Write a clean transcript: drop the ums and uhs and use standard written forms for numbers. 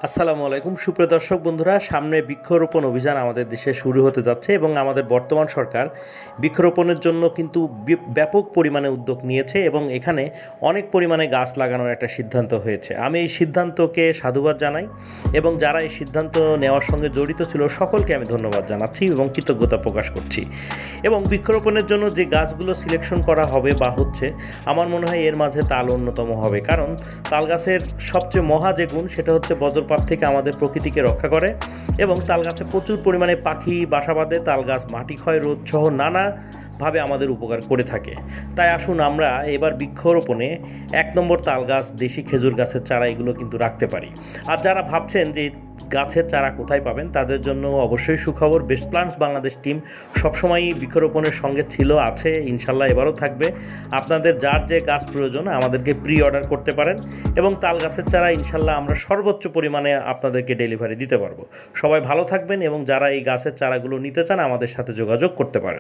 আসসালামু আলাইকুম সুপ্রিয় দর্শক বন্ধুরা, সামনে বৃক্ষরোপণ অভিযান আমাদের দেশে শুরু হতে যাচ্ছে এবং আমাদের বর্তমান সরকার বৃক্ষরোপণের জন্য কিন্তু ব্যাপক পরিমাণে উদ্যোগ নিয়েছে এবং এখানে অনেক পরিমাণে গাছ লাগানোর একটা সিদ্ধান্ত হয়েছে। আমি এই সিদ্ধান্তকে সাধুবাদ জানাই এবং যারা এই সিদ্ধান্ত নেওয়ার সঙ্গে জড়িত ছিল সকলকে আমি ধন্যবাদ জানাচ্ছি এবং কৃতজ্ঞতা প্রকাশ করছি। এবং বৃক্ষরোপণের জন্য যে গাছগুলো সিলেকশন করা হবে বা হচ্ছে, আমার মনে হয় এর মাঝে তাল অন্যতম হবে, কারণ তাল গাছের সবচেয়ে মহা যে গুণ সেটা হচ্ছে বজ্রপাত থেকে আমাদের প্রকৃতিকে রক্ষা করে এবং তাল গাছে প্রচুর পরিমাণে পাখি বাসা বাঁধে। তাল গাছ মাটি ক্ষয় রোধ সহ নানাভাবে আমাদের উপকার করে থাকে। তাই আসুন আমরা এবার বৃক্ষরোপণে 1 নম্বর তাল গাছ, দেশি খেজুর গাছের চারা এগুলো কিন্তু রাখতে পারি। আর যারা ভাবছেন যে গাছের চারা কোথায় পাবেন, তাদের জন্য অবশ্যই সুখবর। বেস্ট প্ল্যান্টস বাংলাদেশ টিম সবসময়ই বৃক্ষরোপণের সঙ্গে ছিল, আছে, ইনশাল্লাহ এবারও থাকবে। আপনাদের যার যে গাছ প্রয়োজন আমাদেরকে প্রি অর্ডার করতে পারেন এবং তাল গাছের চারা ইনশাল্লাহ আমরা সর্বোচ্চ পরিমাণে আপনাদেরকে ডেলিভারি দিতে পারবো। সবাই ভালো থাকবেন এবং যারা এই গাছের চারাগুলো নিতে চান আমাদের সাথে যোগাযোগ করতে পারেন।